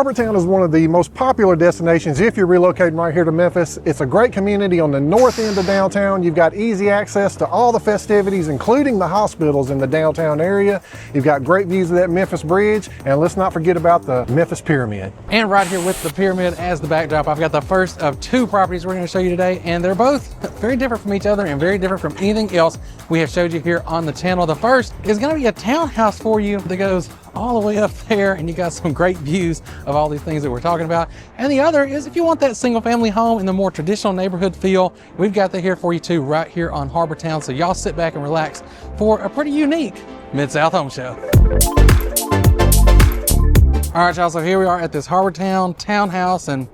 Harbortown is one of the most popular destinations if you're relocating right here to Memphis. It's a great community on the north end of downtown. You've got easy access to all the festivities, including the hospitals in the downtown area. You've got great views of that Memphis Bridge, and let's not forget about the Memphis Pyramid. And right here with the pyramid as the backdrop, I've got the first of two properties we're going to show you today, and they're both very different from each other and very different from anything else we have showed you here on the channel. The first is going to be a townhouse for you that goes all the way up there, and you got some great views of all these things that we're talking about. And the other is if you want that single family home in the more traditional neighborhood feel, we've got that here for you too, right here on Harbortown. So y'all sit back and relax for a pretty unique Mid-South Home Show. All right, y'all, so here we are at this Harbortown townhouse, and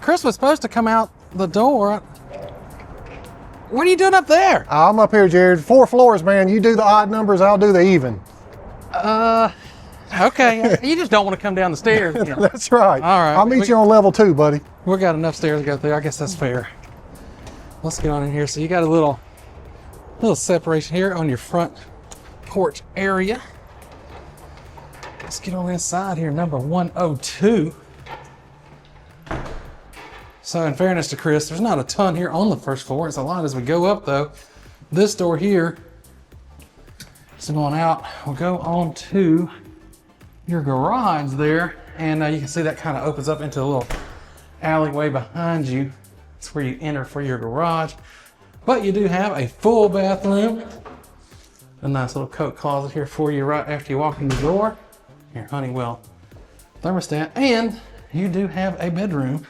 Kris was supposed to come out the door. What are you doing up there? I'm up here, Jared. 4 floors, man. You do the odd numbers, I'll do the even. Okay, you just don't want to come down the stairs. You know. That's right. All right. I'll meet you on level 2, buddy. We've got enough stairs to go through. I guess that's fair. Let's get on in here. So you got a little separation here on your front porch area. Let's get on inside here, number 102. So in fairness to Kris, there's not a ton here on the first floor. It's a lot as we go up though. This door here is going out. We'll go on to your garage there, and you can see that kind of opens up into a little alleyway behind you. It's where you enter for your garage, but you do have a full bathroom, a nice little coat closet here for you right after you walk in the door, your Honeywell thermostat, and you do have a bedroom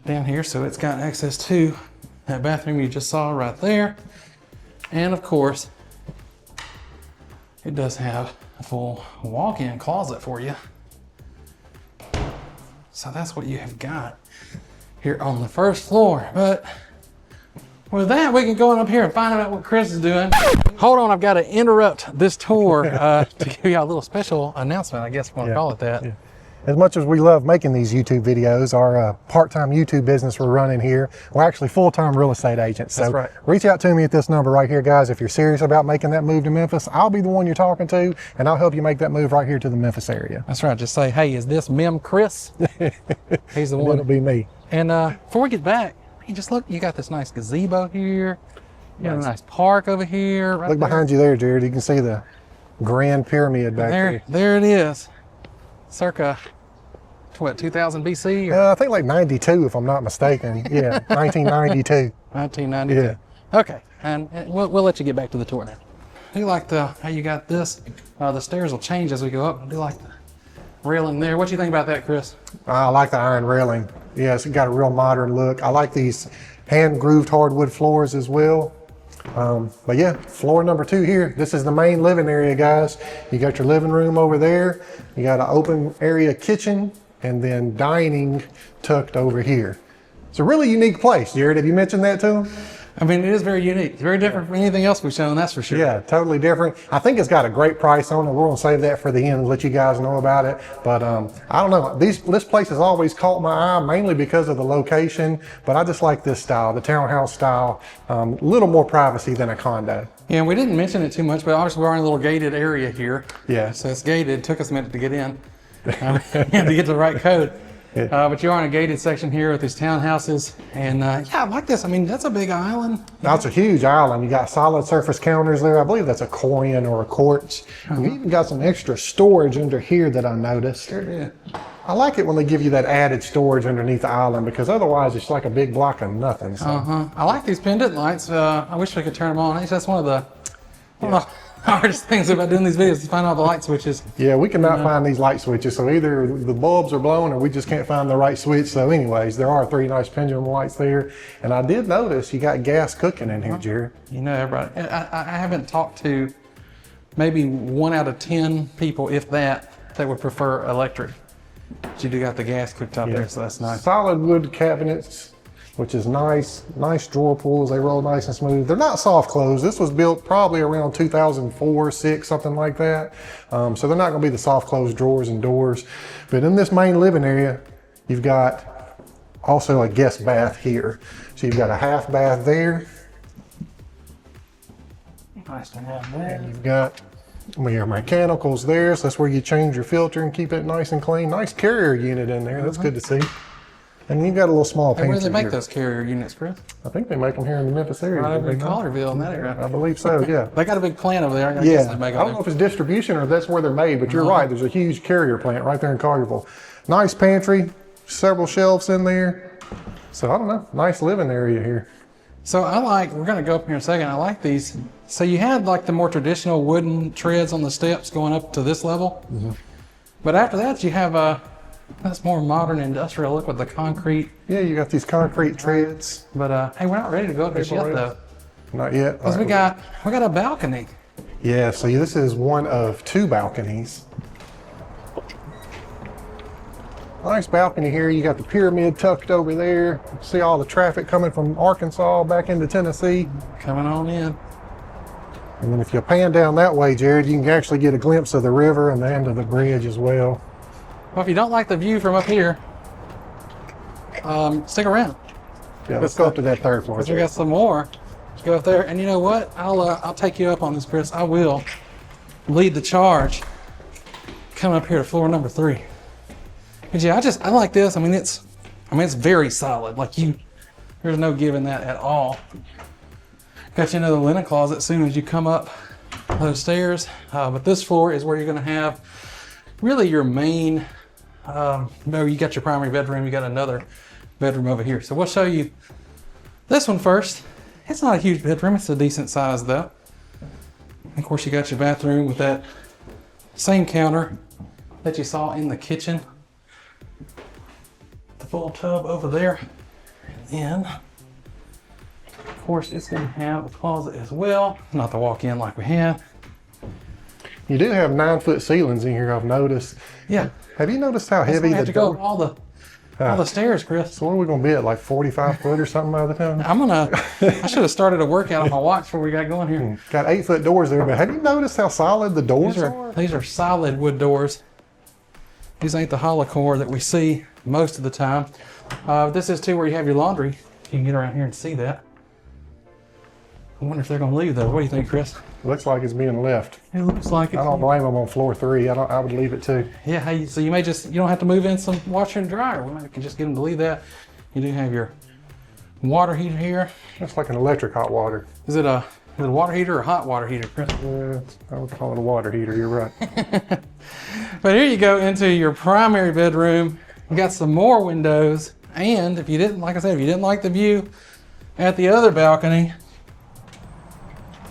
down here, so it's got access to that bathroom you just saw right there, and of course it does have a full walk-in closet for you. So that's what you have got here on the first floor. But with that, we can go on up here and find out what Kris is doing. Hold on, I've got to interrupt this tour to give you a little special announcement, I guess we want to call it that. Yeah. As much as we love making these YouTube videos, our part-time YouTube business we're running here, we're actually full-time real estate agents. So that's right. Reach out to me at this number right here, guys. If you're serious about making that move to Memphis, I'll be the one you're talking to, and I'll help you make that move right here to the Memphis area. That's right. Just say, hey, is this Mem Kris? He's the one. It'll be me. And before we get back, you just look, you got this nice gazebo here. You got a nice park over here. Right look behind you there, Jared. You can see the Grand Pyramid back there. There it is. Circa, what, 2000 BC? I think like 92, if I'm not mistaken. Yeah, 1992. 1992. Yeah. Okay, and we'll let you get back to the tour now. I do like how you got this. The stairs will change as we go up. I do like the railing there. What do you think about that, Kris? I like the iron railing. Yes, it got a real modern look. I like these hand-grooved hardwood floors as well. But yeah, floor number 2 here. This is the main living area, guys. You got your living room over there. You got an open area kitchen, and then dining tucked over here. It's a really unique place. Jared, have you mentioned that to him? I mean, it is very unique. It's very different from anything else we've shown, that's for sure. Yeah, totally different. I think it's got a great price on it. We're gonna save that for the end and let you guys know about it. But I don't know, this place has always caught my eye, mainly because of the location, but I just like this style, the townhouse style, a little more privacy than a condo. Yeah, and we didn't mention it too much, but obviously we're in a little gated area here. Yeah. So it's gated. It took us a minute to get in, to get the right code. Yeah. But you are in a gated section here with these townhouses, and yeah, I like this. I mean, that's a big island. That's a huge island. You got solid surface counters there. I believe that's a Corian or a quartz. You even got some extra storage under here that I noticed. Yeah. I like it when they give you that added storage underneath the island, because otherwise it's like a big block of nothing. So. I like these pendant lights. I wish we could turn them on. I think that's one of the hardest things about doing these videos is find all the light switches. Yeah, we cannot find these light switches, so either the bulbs are blown or we just can't find the right switch. So anyways, there are 3 nice pendulum lights there. And I did notice you got gas cooking in here, Jared. You know, everybody, I haven't talked to maybe 1 out of 10 people, if that would prefer electric. But you do got the gas cooked up there, so that's nice. Solid wood cabinets, which is nice. Nice drawer pulls. They roll nice and smooth. They're not soft close. This was built probably around 2004, 6, something like that. So they're not going to be the soft close drawers and doors. But in this main living area, you've got also a guest bath here. So you've got a half bath there. Nice to have that. And you've got Your mechanicals there, so that's where you change your filter and keep it nice and clean. Nice carrier unit in there. That's good to see. And you got a little small pantry. Where do they make here. those carrier units, Chris? I think they make them here in the Memphis area. Right over in Collierville in that area. I believe so, yeah. They got a big plant over there. I Yeah, guess they I make don't know if it's distribution or that's where they're made, but you're right. There's a huge carrier plant right there in Collierville. Nice pantry, several shelves in there. So I don't know, nice living area here. So we're gonna go up here in a second. I like these. So you had like the more traditional wooden treads on the steps going up to this level. But after that you have that's more modern industrial look with the concrete. Yeah, you got these concrete treads. But hey, we're not ready to go up there yet though. Not yet. Because we got a balcony. Yeah, so this is one of 2 balconies. Nice balcony here. You got the pyramid tucked over there. See all the traffic coming from Arkansas back into Tennessee. Coming on in. And then if you pan down that way, Jared, you can actually get a glimpse of the river and the end of the bridge as well. Well, if you don't like the view from up here, stick around. Yeah, let's go up to that 3rd floor. Because we got some more. Let's go up there. And you know what? I'll take you up on this, Chris. I will lead the charge. Come up here to floor number 3. But yeah, I like this. I mean, it's very solid. Like there's no giving that at all. Got you another linen closet as soon as you come up those stairs. But this floor is where you're going to have really your main. You got your primary bedroom. You got another bedroom over here. So we'll show you this one first. It's not a huge bedroom. It's a decent size though. And of course, you got your bathroom with that same counter that you saw in the kitchen. The full tub over there. And then, of course, it's going to have a closet as well. Not to walk in like we had. You do have 9-foot ceilings in here, I've noticed. Yeah. Have you noticed how heavy have the to go door? up all the stairs, Chris. So what are we going to be at, like 45 foot or something by the time? I should have started a workout on my watch before we got going here. Got 8-foot doors there, but have you noticed how solid the doors are? These are solid wood doors. These ain't the hollow core that we see most of the time. This is too where you have your laundry. You can get around here and see that. I wonder if they're going to leave though. What do you think, Chris? Looks like it's being left. It looks like it. I don't blame them on floor 3. I would leave it too. Yeah, hey, so you don't have to move in some washer and dryer. We can just get them to leave that. You do have your water heater here. It's like an electric hot water. Is it a water heater or a hot water heater, Chris? I would call it a water heater, you're right. But here you go into your primary bedroom. You got some more windows. And if you didn't like the view at the other balcony,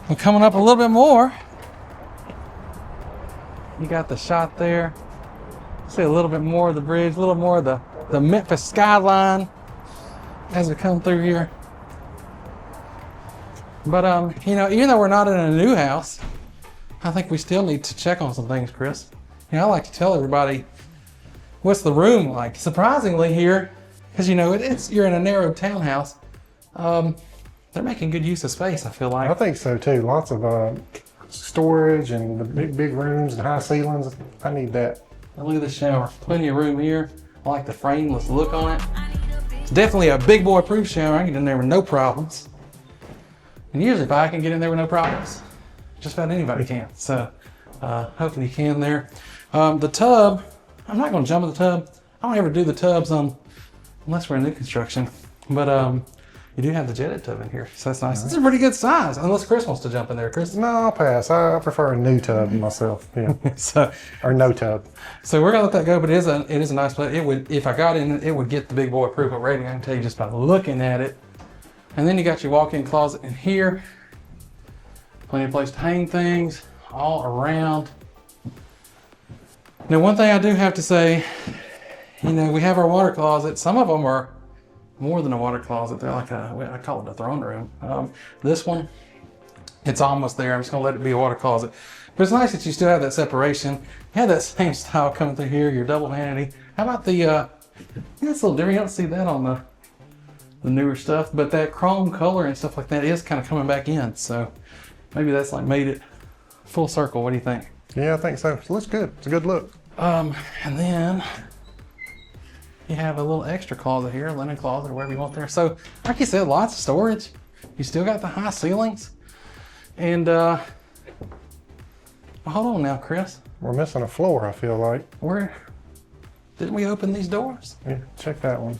we're coming up a little bit more. You got the shot there. See a little bit more of the bridge, a little more of the Memphis skyline as we come through here. But even though we're not in a new house, I think we still need to check on some things, Chris. I like to tell everybody what's the room like. Surprisingly here, because you're in a narrow townhouse. They're making good use of space, I feel like. I think so too. Lots of storage and the big rooms and high ceilings. I need that. And look at the shower. Plenty of room here. I like the frameless look on it. It's definitely a big boy proof shower. I can get in there with no problems. And usually if I can get in there with no problems, just about anybody can. So hopefully you can there. The tub, I'm not going to jump in the tub. I don't ever do the tubs unless we're in new construction. But you do have the jetted tub in here, so that's nice. It's a pretty good size, unless Chris wants to jump in there. Chris? No, I'll pass. I prefer a new tub myself. Yeah. Or no tub. So we're gonna let that go, but it is a nice place. It would, if I got in, it would get the big boy approval rating. I can tell you just by looking at it. And then you got your walk-in closet in here. Plenty of place to hang things all around. Now, one thing I do have to say, we have our water closet. Some of them are more than a water closet. They're like I call it a throne room. This one, it's almost there. I'm just gonna let it be a water closet. But it's nice that you still have that separation. You have that same style coming through here, your double vanity. How about the, it's a little different. You don't see that on the newer stuff, but that chrome color and stuff like that is kind of coming back in. So maybe that's like made it full circle. What do you think? Yeah, I think so. It looks good. It's a good look. And then you have a little extra closet here, linen closet or whatever you want there. So like you said, lots of storage. You still got the high ceilings. And Well, hold on now, Chris. We're missing a floor, I feel like. Where didn't we open these doors? Yeah, check that one.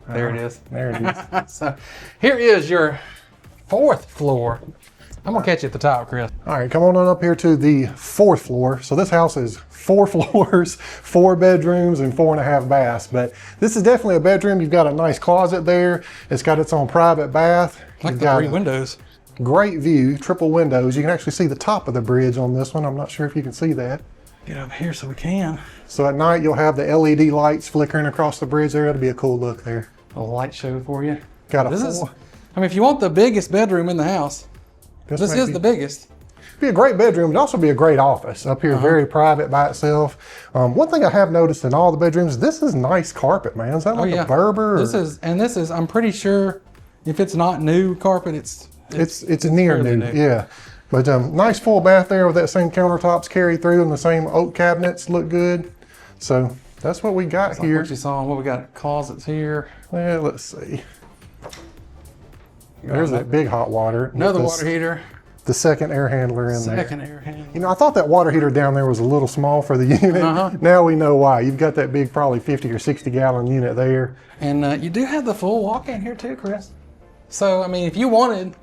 There it is. There it is. So here is your 4th floor. I'm gonna catch you at the top, Chris. All right, come on up here to the 4th floor. So this house is 4 floors, 4 bedrooms, and 4.5 baths. But this is definitely a bedroom. You've got a nice closet there. It's got its own private bath. Like You've the got 3 a windows. Great view, triple windows. You can actually see the top of the bridge on this one. I'm not sure if you can see that. Get over here so we can. So at night you'll have the LED lights flickering across the bridge there. It'll be a cool look there. A light show for you. Got a This is, full. I mean, if you want the biggest bedroom in the house, this may is be- the biggest. Be a great bedroom, but also be a great office up here. Very private by itself. One thing I have noticed in all the bedrooms, this is nice carpet, man. Is that like a Berber? This is. I'm pretty sure if it's not new carpet, it's near fairly new. Yeah. But nice full bath there with that same countertops carried through and the same oak cabinets look good. So that's what we got like here. what you saw. What we got? Closets here. Yeah, let's see. There's that big hot water. Another With water heater. The second air handler in there. Second air handler. You know, I thought that water heater down there was a little small for the unit. Now we know why. You've got that big, probably 50 or 60 gallon unit there. And you do have the full walk-in here too, Chris. So, I mean, if you wanted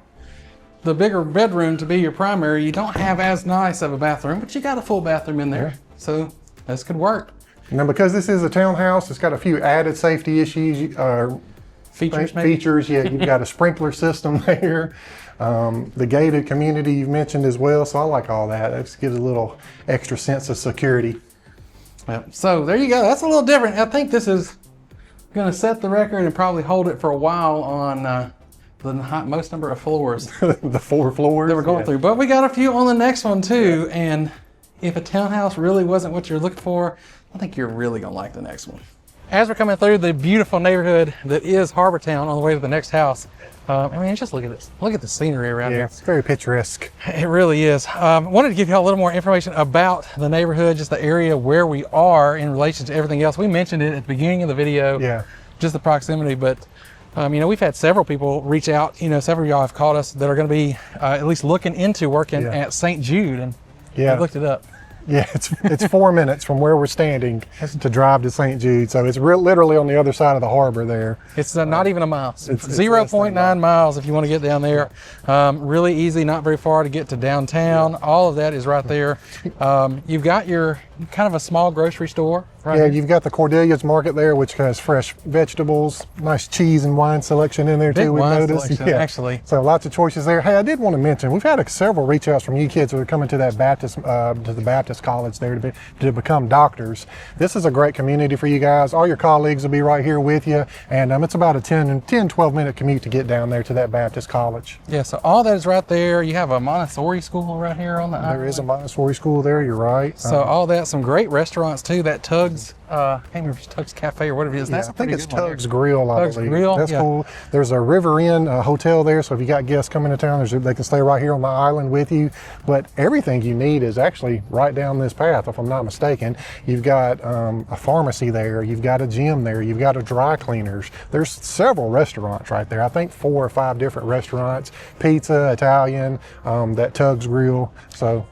the bigger bedroom to be your primary, you don't have as nice of a bathroom, but you got a full bathroom in there. So this could work. Now, because this is a townhouse, it's got a few added safety issues. Features, maybe? Features, yeah. You've got a sprinkler system there. The gated community you've mentioned as well. So I like all that. That just gives a little extra sense of security. Yep. So there you go. That's a little different. I think this is going to set the record and probably hold it for a while on the most number of floors The 4 floors. that we're going through. But we got a few on the next one too. Yeah. And if a townhouse really wasn't what you're looking for, I think you're really going to like the next one. As we're coming through the beautiful neighborhood that is Harbortown on the way to the next house, I mean, just look at this. Look at the scenery around here. It's very picturesque. It really is. Wanted to give you a little more information about the neighborhood, just the area where we are in relation to everything else. We mentioned it at the beginning of the video, Yeah. just the proximity, but you know, we've had several people reach out. You know, several of y'all have called us that are going to be at least looking into working at St. Jude, and I looked it up. Yeah, it's 4 minutes from where we're standing to drive to St. Jude. So it's literally on the other side of the harbor there. It's not even a mile. It's 0.9 miles if you want to get down there. Really easy, not very far to get to downtown. All of that is right there. You've got your kind of a small grocery store. Right here. You've got the Cordelia's Market there, which has fresh vegetables, nice cheese and wine selection in there Big too. We've wine noticed. selection, actually. So lots of choices there. Hey, I did want to mention we've had several reach outs from you kids who are coming to that Baptist, to the Baptist College there to become doctors. This is a great community for you guys. All your colleagues will be right here with you, and it's about a 12 minute commute to get down there to that Baptist College. Yeah, so all that is right there. You have a Montessori school right here on the island. There is a Montessori school there. You're right. So all that, some great restaurants too. That Tugs, I can't remember if it's Tugs Cafe or whatever it is. That's I a think pretty it's good one Tugs there. Grill, I Tugs believe. Grill, That's yeah. cool. There's a River Inn hotel there, so if you got guests coming to town, they can stay right here on the island with you. But everything you need is actually right down this path, if I'm not mistaken. You've got a pharmacy there, you've got a gym there, you've got a dry cleaners. There's several restaurants right there. I think 4 or 5 different restaurants, pizza, Italian, that Tugs Grill. So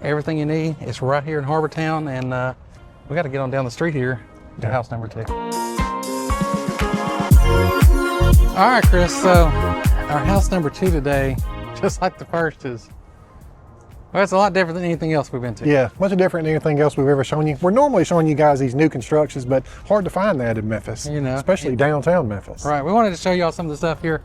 everything you need is right here in Harbortown, and we got to get on down the street here to house number 2. All right, Chris, so our house number 2 today, just like the first, is, well, it's a lot different than anything else we've been to. yeah, much different than anything else we've ever shown you. We're normally showing you guys these new constructions, but hard to find that in Memphis, You know, especially downtown Memphis. Right, we wanted to show y'all some of the stuff here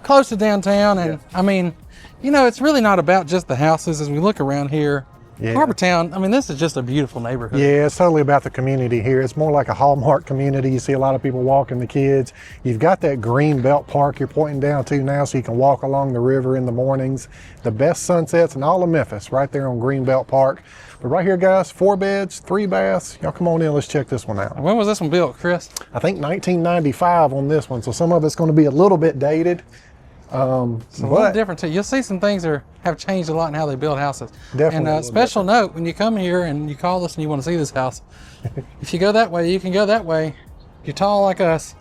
close to downtown, and I mean, you know, it's really not about just the houses. As we look around here, Harbortown, I mean, this is just a beautiful neighborhood. Yeah, it's totally about the community here. It's more like a Hallmark community. You see a lot of people walking the kids. You've got that green belt park you're pointing down to now, so you can walk along the river in the mornings. The best sunsets in all of Memphis, right there on Green Belt Park. But right here, guys, 4 beds, 3 baths. Y'all come on in, let's check this one out. When was this one built, Chris? I think 1995 on this one, so some of it's going to be a little bit dated. It's a little different too. You'll see some things have changed a lot in how they build houses. Definitely a And little special note, when you come here and you call us and you want to see this house, if you go that way, you can go that way. If you're tall like us,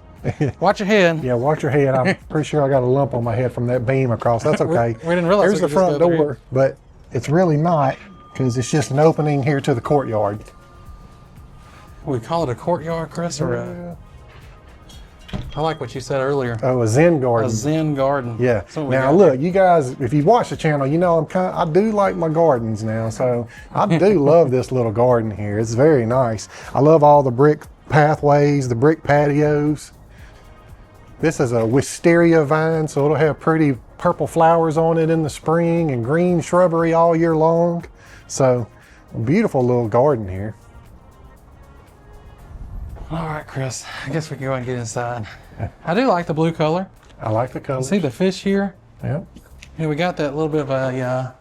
watch your head. Yeah, watch your head. I'm pretty sure I got a lump on my head from that beam across. That's okay. We didn't realize There's we the could just front go through door, but it's really not, because it's just an opening here to the courtyard. We call it a courtyard, Chris, or a, I like what you said earlier. Oh, a Zen garden. A Zen garden. Yeah. Now look, you guys, if you watch the channel, you know I do like my gardens now. So I do love this little garden here. It's very nice. I love all the brick pathways, the brick patios. This is a wisteria vine, so it'll have pretty purple flowers on it in the spring and green shrubbery all year long. So a beautiful little garden here. All right, Chris, I guess we can go and get inside. I do like the blue color. I like the color. See the fish here? Yeah. Yeah, we got that little bit of a,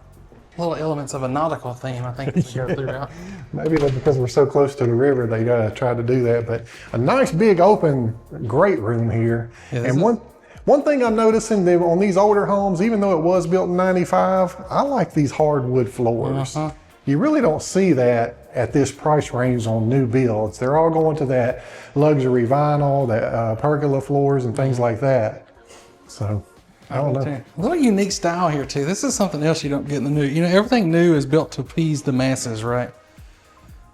little elements of a nautical theme, I think, as we go throughout. Maybe that's because we're so close to the river, they try to do that. But a nice big open, great room here. Yeah, and one thing I'm noticing on these older homes, even though it was built in '95, I like these hardwood floors. You really don't see that at this price range on new builds. They're all going to that luxury vinyl, that pergola floors and things like that. So I don't know. A little unique style here too. This is something else you don't get in the new. You know, everything new is built to appease the masses, right?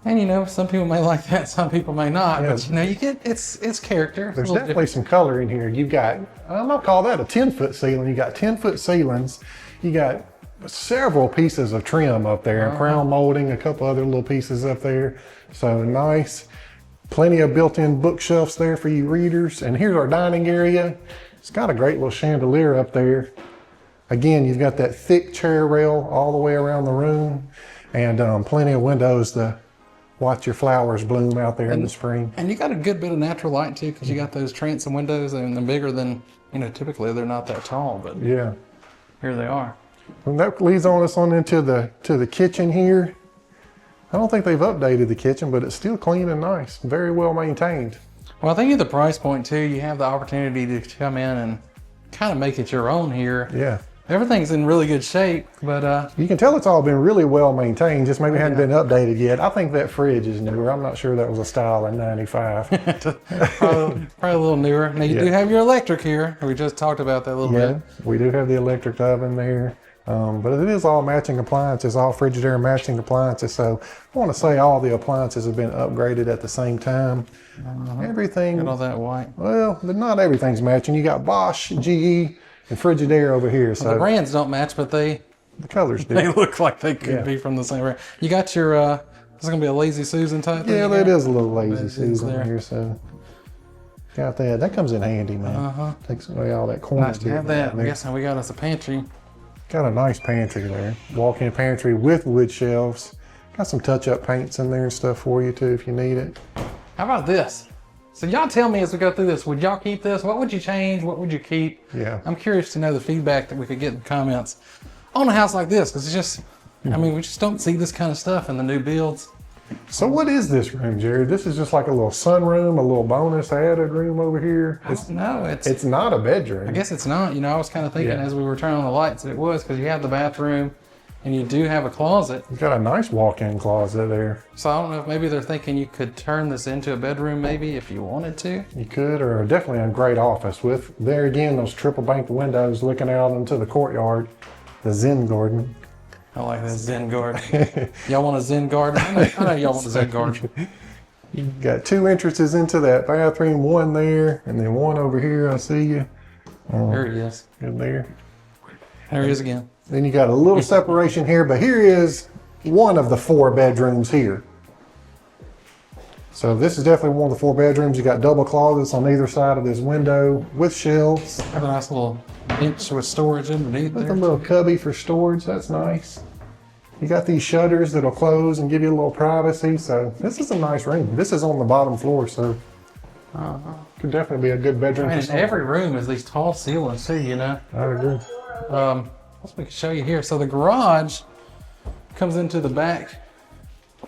And you know, some people may like that, some people may not. Yeah. But you know, you get it's character. There's definitely some color in here. You've got, I'm gonna call that a 10-foot ceiling. You got 10-foot ceilings. You got several pieces of trim up there, crown molding, a couple other little pieces up there. So nice. Plenty of built-in bookshelves there for you readers. And here's our dining area. It's got a great little chandelier up there. Again, you've got that thick chair rail all the way around the room, and plenty of windows to watch your flowers bloom out there in the spring. And you got a good bit of natural light too, because you got those transom windows, and they're bigger than, you know, typically they're not that tall, but yeah, here they are. And that leads us on into the kitchen here. I don't think they've updated the kitchen, but it's still clean and nice, very well maintained. Well, I think at the price point too, you have the opportunity to come in and kind of make it your own here. Yeah. Everything's in really good shape, but you can tell it's all been really well maintained, just maybe hadn't been updated yet. I think that fridge is newer. I'm not sure that was a style in '95. probably a little newer. Now you do have your electric here. We just talked about that a little bit. We do have the electric oven there. But it is all matching appliances, all Frigidaire matching appliances. So I want to say all the appliances have been upgraded at the same time. Everything. Got all that white. Well, not everything's matching. You got Bosch, GE, and Frigidaire over here. So the brands don't match, but the colors do. They look like they could be from the same brand. You got your, this is going to be a Lazy Susan type thing? Yeah, that is a little Lazy Susan here. So got that. That comes in handy, man. Takes away all that corner. Nice to have that. I'm guessing we got us a pantry. Got a nice pantry there. Walk-in pantry with wood shelves. Got some touch-up paints in there and stuff for you too if you need it. How about this? So y'all tell me as we go through this, would y'all keep this? What would you change? What would you keep? Yeah. I'm curious to know the feedback that we could get in the comments on a house like this, because it's just, I mean, we just don't see this kind of stuff in the new builds. So what is this room, Jared? This is just like a little sunroom, a little bonus added room over here. No, it's not a bedroom. I guess it's not. You know, I was kind of thinking as we were turning on the lights that it was, because you have the bathroom and you do have a closet. You've got a nice walk-in closet there. So I don't know if maybe they're thinking you could turn this into a bedroom maybe if you wanted to. You could, or definitely a great office with, there again, those triple banked windows looking out into the courtyard, the Zen garden. I like that Zen garden. Y'all want a Zen garden? I know y'all want a Zen garden. You got two entrances into that bathroom, one there, and then one over here. I see you. There he is. Good there. There he is again. Then you got a little separation here, but here is one of the 4 bedrooms here. So this is definitely one of the 4 bedrooms. You got double closets on either side of this window with shelves. Have a nice little bench with storage underneath with there. a little cubby for storage. That's nice. You got these shutters that'll close and give you a little privacy. So this is a nice room. This is on the bottom floor, so could definitely be a good bedroom. And in every room is these tall ceilings too, you know. I agree. We can show you here. So the garage comes into the back.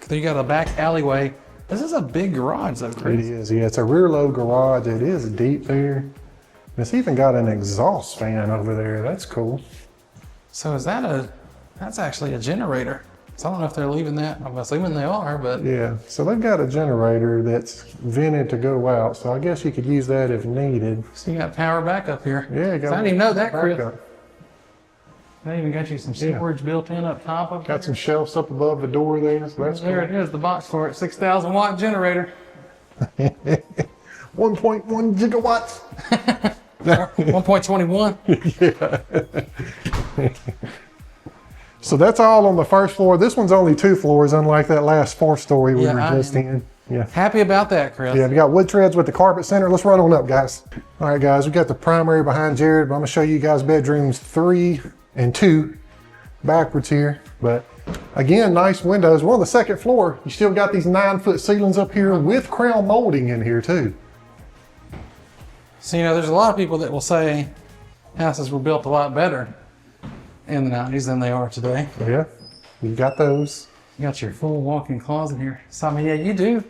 You got a back alleyway. This is a big garage though, Kris. It is, yeah. It's a rear load garage. It is deep there. It's even got an exhaust fan over there. That's cool. So is that that's actually a generator. So I don't know if they're leaving that. I'm assuming they are, but. Yeah, so they've got a generator that's vented to go out. So I guess you could use that if needed. So you got power backup here. Yeah, you got. I didn't even know that, Kris. They even got you some storage built in up top of it. Got some shelves up above the door there. So that's There it is, the box for it. 6,000 watt generator. 1.1 gigawatts. 1.21. So that's all on the first floor. This one's only 2 floors, unlike that last 4-story we were just in. Yeah. Happy about that, Chris. Yeah, we got wood treads with the carpet center. Let's run on up, guys. All right, guys, we got the primary behind Jared, but I'm gonna show you guys bedrooms 3 and 2 backwards here. But again, nice windows. We're on the 2nd floor. You still got these 9-foot ceilings up here with crown molding in here too. So, you know, there's a lot of people that will say houses were built a lot better in the 90s than they are today. Yeah, you got those. You got your full walk-in closet here. So, I mean, yeah, you do.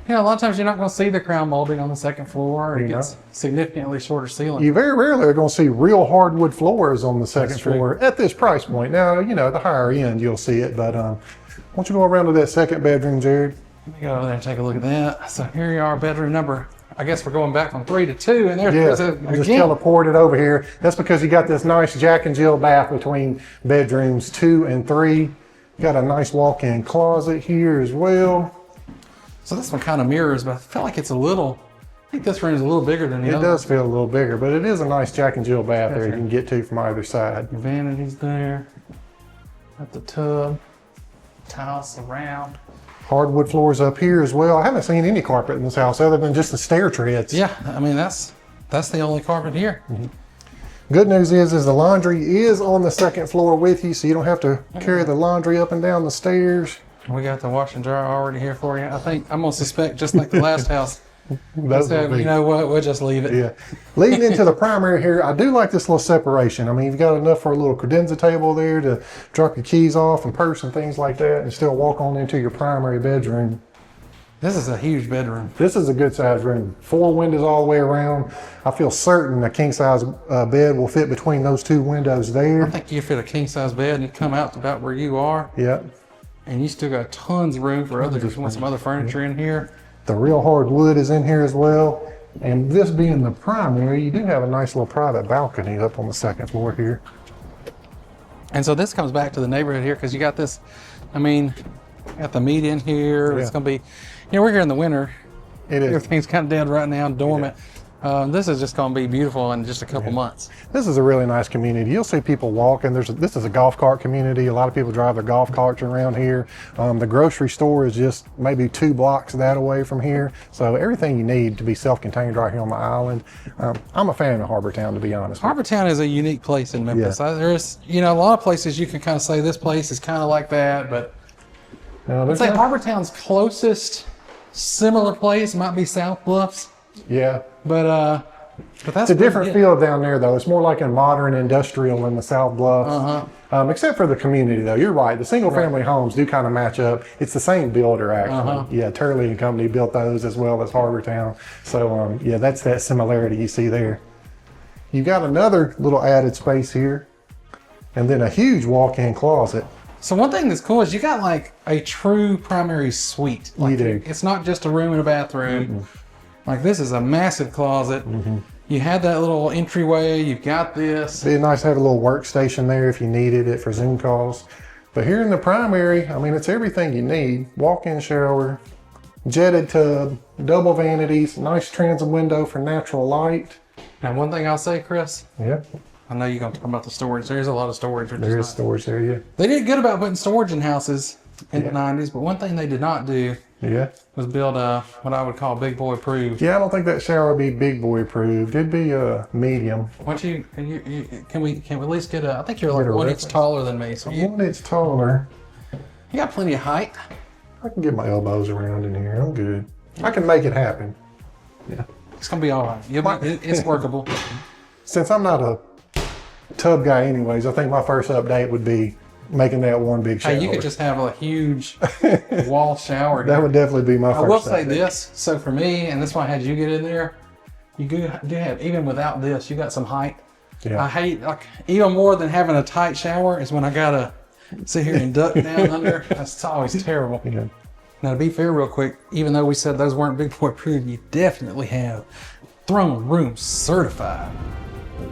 Yeah, a lot of times you're not going to see the crown molding on the 2nd floor. Or it gets significantly shorter ceiling. You very rarely are going to see real hardwood floors on the 2nd floor at this price point. Now, you know, at the higher end, you'll see it. But why don't you go around to that 2nd bedroom, Jared? Let me go over there and take a look at that. So here you are, bedroom number. I guess we're going back from 3 to 2, and there's I just teleported over here. That's because you got this nice Jack and Jill bath between bedrooms 2 and 3. You got a nice walk-in closet here as well. So this one kind of mirrors, but I feel like it's a little, I think this room is a little bigger than the other. It does feel a little bigger, but it is a nice Jack and Jill bath there you can get to from either side. Vanities there. Got the tub. Tiles around. Hardwood floors up here as well. I haven't seen any carpet in this house other than just the stair treads. Yeah, I mean, that's the only carpet here. Mm-hmm. Good news is the laundry is on the 2nd floor with you, so you don't have to carry the laundry up and down the stairs. We got the washer and dryer already here for you. I think I'm gonna suspect, just like the last house, you know what, we'll just leave it. Yeah. Leading into the primary here, I do like this little separation. I mean, you've got enough for a little credenza table there to drop your keys off and purse and things like that, and still walk on into your primary bedroom. This is a huge bedroom. This is a good sized room. 4 windows all the way around. I feel certain a king size bed will fit between those 2 windows there. I think you fit a king size bed and you come out to about where you are. Yep. And you still got tons of room for others. If you want some other furniture in here. The real hardwood is in here as well. And this being the primary, you do have a nice little private balcony up on the 2nd floor here. And so this comes back to the neighborhood here because you got this, I mean, got the meat in here. Yeah. It's going to be, you know, we're here in the winter. It is. Everything's kind of dead right now, dormant. Yeah. This is just going to be beautiful in just a couple months. This is a really nice community. You'll see people walking. This is a golf cart community. A lot of people drive their golf carts around here. The grocery store is just maybe 2 blocks that away from here. So everything you need to be self-contained right here on the island. I'm a fan of Harbortown, to be honest. Harbortown is a unique place in Memphis. Yeah. There's, you know, a lot of places you can kind of say this place is kind of like that, but I'd say Harbortown's closest similar place might be South Bluffs. Yeah. But that's it's a different feel down there, though. It's more like a modern industrial in the South Bluffs. Except for the community, though. You're right. The single-family homes do kind of match up. It's the same builder, actually. Yeah, Turley and Company built those as well as Harbortown. So, yeah, that's that similarity you see there. You've got another little added space here, and then a huge walk-in closet. So one thing that's cool is you got like a true primary suite. Like you do. It's not just a room and a bathroom. Like this is a massive closet. You had that little entryway. You've got this. It'd be nice to have a little workstation there if you needed it for Zoom calls. But here in the primary, I mean, it's everything you need. Walk-in shower, jetted tub, double vanities, nice transom window for natural light. Now, one thing I'll say, Chris. Yeah. I know you're going to talk about the storage. There's a lot of storage. There is storage there, yeah. They did good about putting storage in houses in the 90s, but one thing they did not do was build what I would call big boy approved. Yeah, I don't think that shower would be big boy approved. It'd be medium. Can we at least get I think you're like 1 inch taller than me. So 1 inch taller. You got plenty of height. I can get my elbows around in here. I'm good. I can make it happen. Yeah. It's going to be all right. It's workable. Since I'm not a tub guy anyways, I think my first update would be making that one big shower. Hey, you could just have a huge wall shower. That would definitely be my first. I will say this. So for me, and that's why I had you get in there, you do have, even without this, you got some height. Yeah. I hate, like, even more than having a tight shower is when I got to sit here and duck down under. That's always terrible. Yeah. Now, to be fair real quick, even though we said those weren't big boy approved, you definitely have throne room certified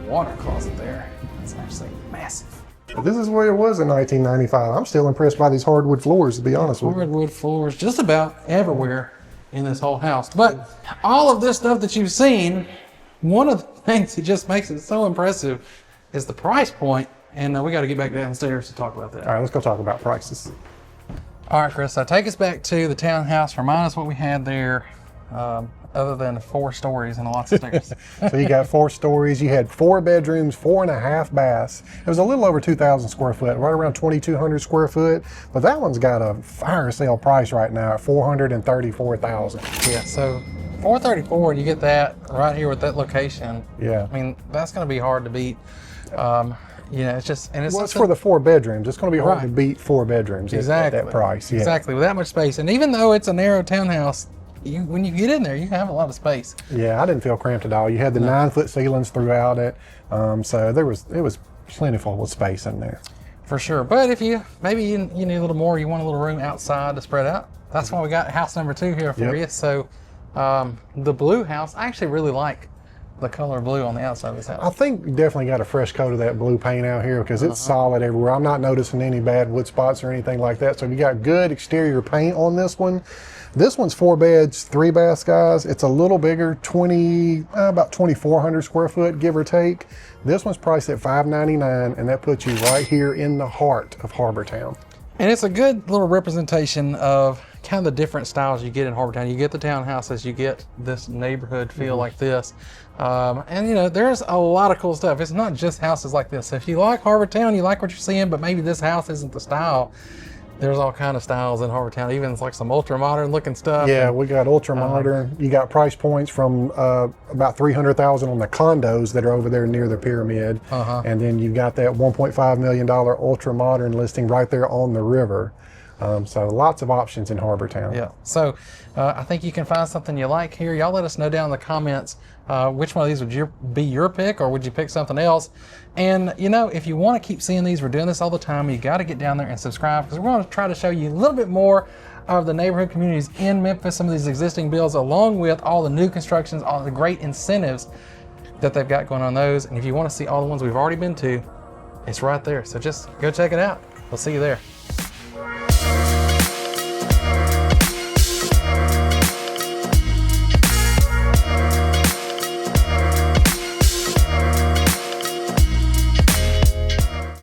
water closet there. It's actually massive. But this is where it was in 1995. I'm still impressed by these hardwood floors, to be honest with you. Hardwood floors just about everywhere in this whole house. But all of this stuff that you've seen, one of the things that just makes it so impressive is the price point. And we got to get back downstairs to talk about that. All right, let's go talk about prices. All right, Chris, so take us back to the townhouse. Remind us what we had there, other than 4 stories and lots of stairs. So you got 4 stories. You had 4 bedrooms, 4.5 baths. It was a little over 2,000 square foot, right around 2,200 square foot. But that one's got a fire sale price right now at $434,000. Yeah, so $434, and you get that right here with that location. Yeah. I mean, that's going to be hard to beat. You know, it's just, and it's, Well, it's for the 4 bedrooms. It's going to be hard to beat 4 bedrooms exactly at that price. Yeah. Exactly, with that much space. And even though it's a narrow townhouse, when you get in there, you have a lot of space. Yeah, I didn't feel cramped at all. You had the 9-foot ceilings throughout it, so it was plentiful with space in there. For sure. But if you maybe you need a little more, you want a little room outside to spread out. That's why we got house number 2 here for you. So the blue house, I actually really like the color blue on the outside of this house. I think you definitely got a fresh coat of that blue paint out here because it's solid everywhere. I'm not noticing any bad wood spots or anything like that. So you got good exterior paint on this one. This one's 4 beds, 3 baths, guys. It's a little bigger, about 2,400 square foot, give or take. This one's priced at $599, and that puts you right here in the heart of Harbortown. And it's a good little representation of kind of the different styles you get in Harbortown. You get the townhouses, you get this neighborhood feel like this. And you know, there's a lot of cool stuff. It's not just houses like this. So if you like Harbortown, you like what you're seeing, but maybe this house isn't the style, there's all kind of styles in Harbortown, even it's like some ultra modern looking stuff. Yeah, we got ultra modern. You got price points from about $300,000 on the condos that are over there near the pyramid. And then you've got that $1.5 million ultra modern listing right there on the river. So lots of options in Harbortown. Yeah, so I think you can find something you like here. Y'all let us know down in the comments which one of these would be your pick, or would you pick something else? And you know, if you want to keep seeing these, we're doing this all the time, you got to get down there and subscribe, because we're going to try to show you a little bit more of the neighborhood communities in Memphis, some of these existing builds, along with all the new constructions, all the great incentives that they've got going on those. And if you want to see all the ones we've already been to, it's right there. So just go check it out. We'll see you there.